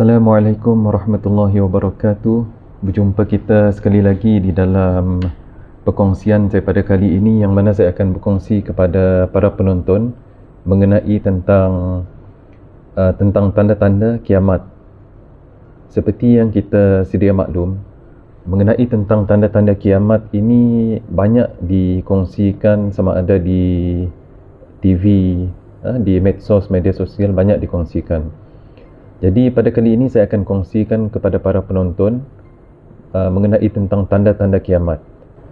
Assalamualaikum warahmatullahi wabarakatuh. Berjumpa kita sekali lagi di dalam perkongsian saya pada kali ini, yang mana saya akan berkongsi kepada para penonton mengenai tentang tanda-tanda kiamat. Seperti yang kita sedia maklum, mengenai tentang tanda-tanda kiamat ini banyak dikongsikan, sama ada di TV, di media sosial banyak dikongsikan. Jadi pada kali ini saya akan kongsikan kepada para penonton mengenai tentang tanda-tanda kiamat.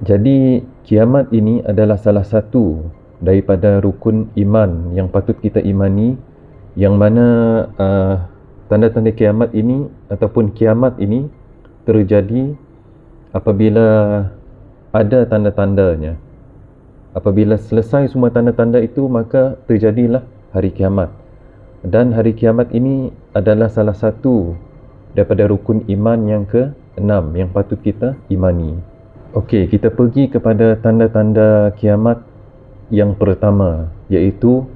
Jadi kiamat ini adalah salah satu daripada rukun iman yang patut kita imani, yang mana tanda-tanda kiamat ini ataupun kiamat ini terjadi apabila ada tanda-tandanya. Apabila selesai semua tanda-tanda itu, maka terjadilah hari kiamat. Dan hari kiamat ini adalah salah satu daripada rukun iman yang ke-6 yang patut kita imani. Okey, kita pergi kepada tanda-tanda kiamat yang pertama, iaitu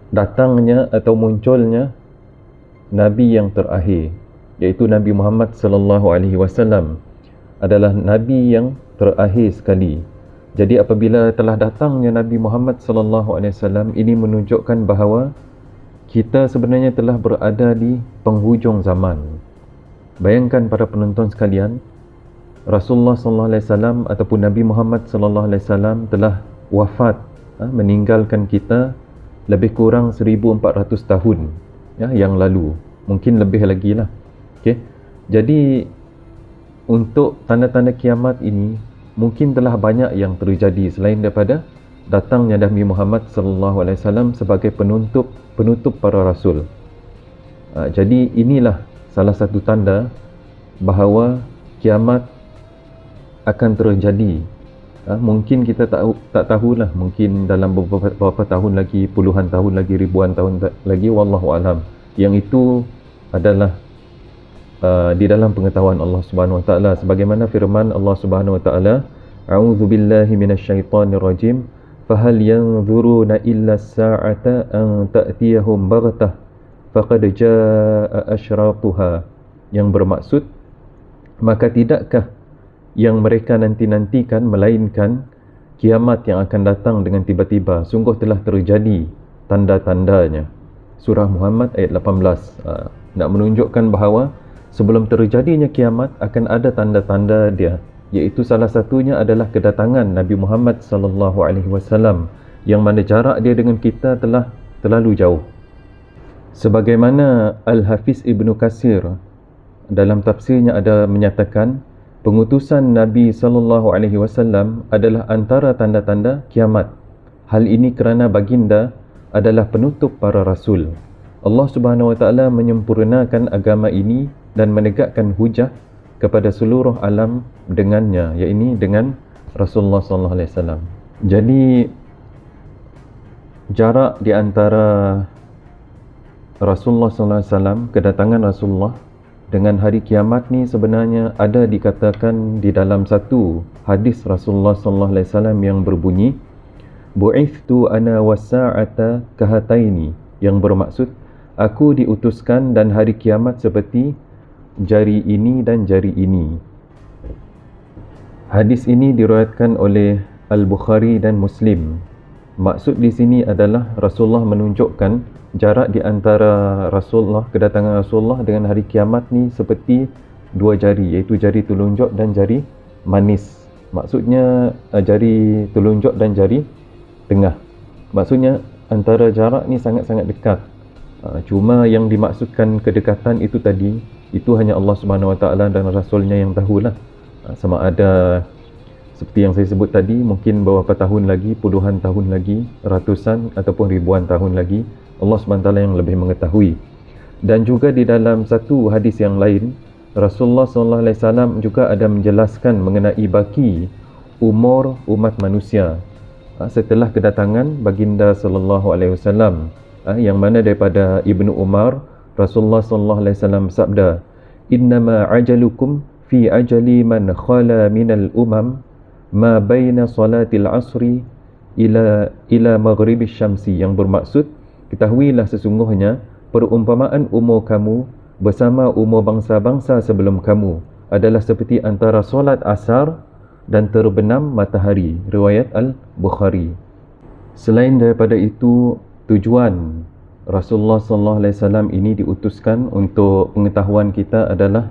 datangnya atau munculnya Nabi yang terakhir, iaitu Nabi Muhammad sallallahu alaihi wasallam adalah Nabi yang terakhir sekali. Jadi apabila telah datangnya Nabi Muhammad sallallahu alaihi wasallam, ini menunjukkan bahawa kita sebenarnya telah berada di penghujung zaman. Bayangkan para penonton sekalian, Rasulullah sallallahu alaihi wasallam ataupun Nabi Muhammad sallallahu alaihi wasallam telah wafat, meninggalkan kita lebih kurang 1400 tahun yang lalu. Mungkin lebih lagi lah. Okey. Jadi untuk tanda-tanda kiamat ini mungkin telah banyak yang terjadi selain daripada datangnya Nabi Muhammad sallallahu alaihi wasallam sebagai penutup para rasul. Jadi inilah salah satu tanda bahawa kiamat akan terjadi. Mungkin kita tak tahulah, mungkin dalam beberapa tahun lagi, puluhan tahun lagi, ribuan tahun lagi, wallahu alam. Yang itu adalah di dalam pengetahuan Allah Subhanahu wa taala, sebagaimana firman Allah Subhanahu wa taala, a'udzu billahi minasyaitonir rajim, fahal yanzuruna illa as-sa'ata an ta'tiyahum baghtah faqad jaa'a asyratuha, yang bermaksud, maka tidakkah yang mereka nanti-nantikan melainkan kiamat yang akan datang dengan tiba-tiba, sungguh telah terjadi tanda-tandanya. Surah Muhammad ayat 18 nak menunjukkan bahawa sebelum terjadinya kiamat akan ada tanda-tanda dia, iaitu salah satunya adalah kedatangan Nabi Muhammad sallallahu alaihi wasallam, yang mana jarak dia dengan kita telah terlalu jauh. Sebagaimana Al-Hafiz Ibnu Katsir dalam tafsirnya ada menyatakan, pengutusan Nabi sallallahu alaihi wasallam adalah antara tanda-tanda kiamat. Hal ini kerana baginda adalah penutup para rasul. Allah Subhanahu wa taala menyempurnakan agama ini dan menegakkan hujah kepada seluruh alam dengannya, iaitu dengan Rasulullah sallallahu alaihi wasallam. Jadi jarak di antara Rasulullah sallallahu alaihi wasallam, kedatangan Rasulullah dengan hari kiamat ni sebenarnya ada dikatakan di dalam satu hadis Rasulullah sallallahu alaihi wasallam yang berbunyi, bu'ithtu ana was-sa'ata kahataini, yang bermaksud aku diutuskan dan hari kiamat seperti jari ini dan jari ini. Hadis ini diriwayatkan oleh Al-Bukhari dan Muslim. Maksud di sini adalah Rasulullah menunjukkan jarak di antara kedatangan Rasulullah dengan hari kiamat ni seperti dua jari, iaitu jari telunjuk dan jari manis. Maksudnya jari telunjuk dan jari tengah. Maksudnya antara jarak ni sangat-sangat dekat. Cuma yang dimaksudkan kedekatan itu tadi, itu hanya Allah Subhanahu wa taala dan Rasulnya yang tahulah. Sama ada seperti yang saya sebut tadi, mungkin beberapa tahun lagi, puluhan tahun lagi, ratusan ataupun ribuan tahun lagi, Allah Subhanahu wa taala yang lebih mengetahui. Dan juga di dalam satu hadis yang lain, Rasulullah sallallahu alaihi wasallam juga ada menjelaskan mengenai baki umur umat manusia setelah kedatangan baginda sallallahu alaihi wasallam, yang mana daripada Ibnu Umar, Rasulullah sallallahu alaihi wasallam sabda, innama ajalukum fi ajali man khala minal umam ma baina salatil asri ila maghribis syamsi, yang bermaksud, ketahuilah sesungguhnya perumpamaan umur kamu bersama umur bangsa-bangsa sebelum kamu adalah seperti antara solat asar dan terbenam matahari. Riwayat Al-Bukhari. Selain daripada itu, tujuan Rasulullah SAW ini diutuskan untuk pengetahuan kita adalah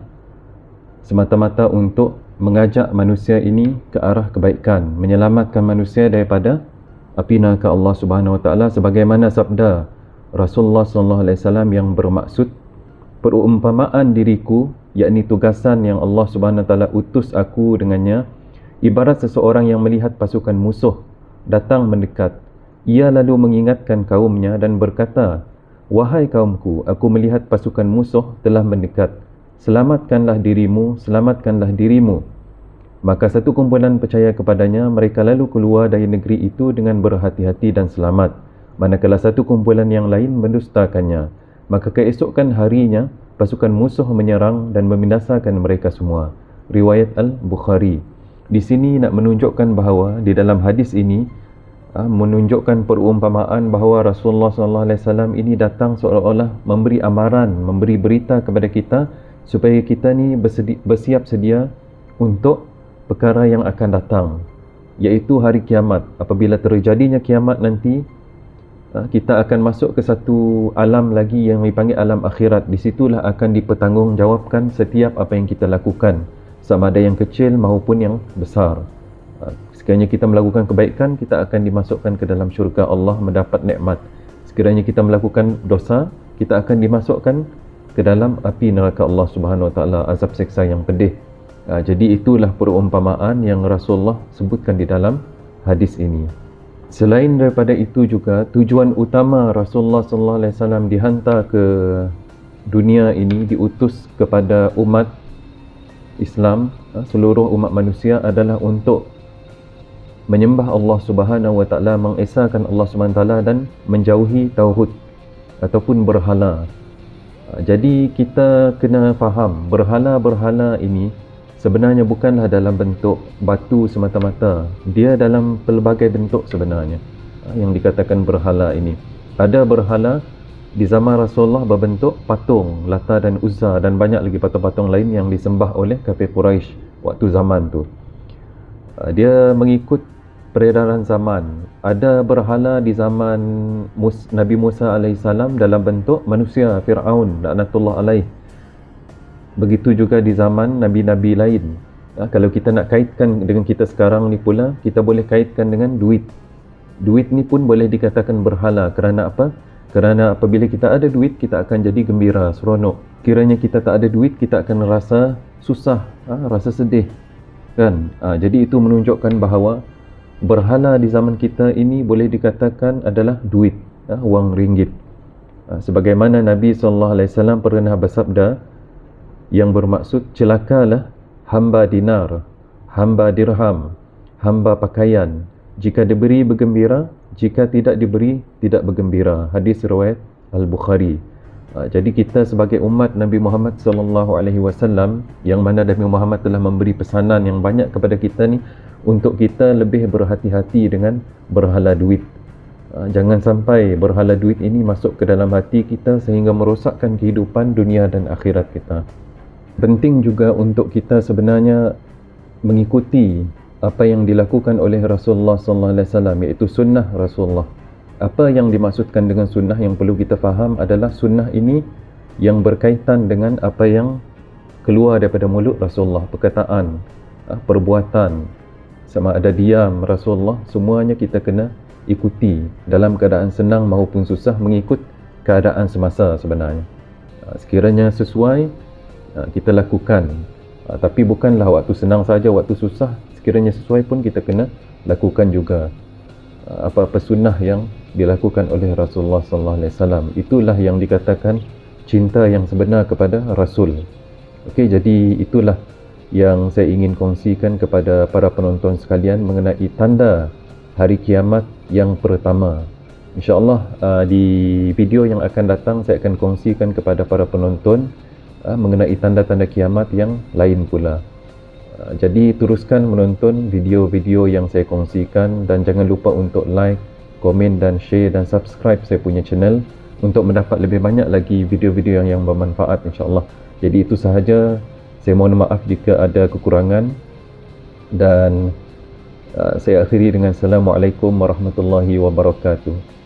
semata-mata untuk mengajak manusia ini ke arah kebaikan, menyelamatkan manusia daripada api neraka Allah Subhanahu Wa Taala, sebagaimana sabda Rasulullah SAW yang bermaksud, perumpamaan diriku, yakni tugasan yang Allah Subhanahu Wa Taala utus aku dengannya, ibarat seseorang yang melihat pasukan musuh datang mendekat. Ia lalu mengingatkan kaumnya dan berkata, wahai kaumku, aku melihat pasukan musuh telah mendekat. Selamatkanlah dirimu, selamatkanlah dirimu. Maka satu kumpulan percaya kepadanya, mereka lalu keluar dari negeri itu dengan berhati-hati dan selamat. Manakala satu kumpulan yang lain mendustakannya. Maka keesokan harinya, pasukan musuh menyerang dan membinasakan mereka semua. Riwayat Al-Bukhari. Di sini nak menunjukkan bahawa di dalam hadis ini menunjukkan perumpamaan bahawa Rasulullah SAW ini datang seolah-olah memberi amaran, memberi berita kepada kita supaya kita ni bersiap sedia untuk perkara yang akan datang, iaitu hari kiamat. Apabila terjadinya kiamat nanti, kita akan masuk ke satu alam lagi yang dipanggil alam akhirat. Di situlah akan dipertanggungjawabkan setiap apa yang kita lakukan, sama ada yang kecil maupun yang besar. Sekiranya kita melakukan kebaikan, kita akan dimasukkan ke dalam syurga Allah, mendapat nikmat. Sekiranya kita melakukan dosa, kita akan dimasukkan ke dalam api neraka Allah Subhanahu Wa Taala, azab seksa yang pedih. Jadi itulah perumpamaan yang Rasulullah sebutkan di dalam hadis ini. Selain daripada itu juga, tujuan utama Rasulullah SAW dihantar ke dunia ini, diutus kepada umat Islam, seluruh umat manusia, adalah untuk menyembah Allah Subhanahu Wa Taala, mengesahkan Allah Subhanahu Wa Taala dan menjauhi tauhid ataupun berhala. Jadi kita kena faham, berhala-berhala ini sebenarnya bukanlah dalam bentuk batu semata-mata. Dia dalam pelbagai bentuk sebenarnya yang dikatakan berhala ini. Ada berhala di zaman Rasulullah berbentuk patung, Lata dan Uzza, dan banyak lagi patung-patung lain yang disembah oleh kafir Quraisy waktu zaman tu. Dia mengikut peredaran zaman. Ada berhala di zaman Nabi Musa AS dalam bentuk manusia, Fir'aun laknatullah alaih. Begitu juga di zaman Nabi-Nabi lain. Kalau kita nak kaitkan dengan kita sekarang ni pula, kita boleh kaitkan dengan duit. Duit ni pun boleh dikatakan berhala. Kerana apa? Kerana apabila kita ada duit, kita akan jadi gembira, seronok. Kiranya kita tak ada duit, kita akan rasa susah, rasa sedih, kan? Jadi itu menunjukkan bahawa berhala di zaman kita ini boleh dikatakan adalah duit, wang ringgit. Sebagaimana Nabi SAW pernah bersabda yang bermaksud, celakalah hamba dinar, hamba dirham, hamba pakaian. Jika diberi bergembira, jika tidak diberi tidak bergembira. Hadis riwayat Al-Bukhari. Jadi kita sebagai umat Nabi Muhammad SAW, yang mana Nabi Muhammad telah memberi pesanan yang banyak kepada kita ni, untuk kita lebih berhati-hati dengan berhala duit. Jangan sampai berhala duit ini masuk ke dalam hati kita sehingga merosakkan kehidupan dunia dan akhirat kita. Penting juga untuk kita sebenarnya mengikuti apa yang dilakukan oleh Rasulullah SAW, iaitu sunnah Rasulullah. Apa yang dimaksudkan dengan sunnah yang perlu kita faham adalah sunnah ini yang berkaitan dengan apa yang keluar daripada mulut Rasulullah, perkataan, perbuatan, sama ada diam Rasulullah, semuanya kita kena ikuti dalam keadaan senang maupun susah, mengikut keadaan semasa sebenarnya. Sekiranya sesuai, kita lakukan. Tapi bukanlah waktu senang saja, waktu susah sekiranya sesuai pun kita kena lakukan juga. Apa-apa sunnah yang dilakukan oleh Rasulullah SAW, itulah yang dikatakan cinta yang sebenar kepada Rasul. Okey, jadi itulah yang saya ingin kongsikan kepada para penonton sekalian mengenai tanda hari kiamat yang pertama. InsyaAllah di video yang akan datang saya akan kongsikan kepada para penonton mengenai tanda-tanda kiamat yang lain pula. Jadi teruskan menonton video-video yang saya kongsikan dan jangan lupa untuk like, komen dan share dan subscribe saya punya channel untuk mendapat lebih banyak lagi video-video yang bermanfaat, insya-Allah. Jadi itu sahaja. Saya mohon maaf jika ada kekurangan, dan saya akhiri dengan Assalamualaikum warahmatullahi wabarakatuh.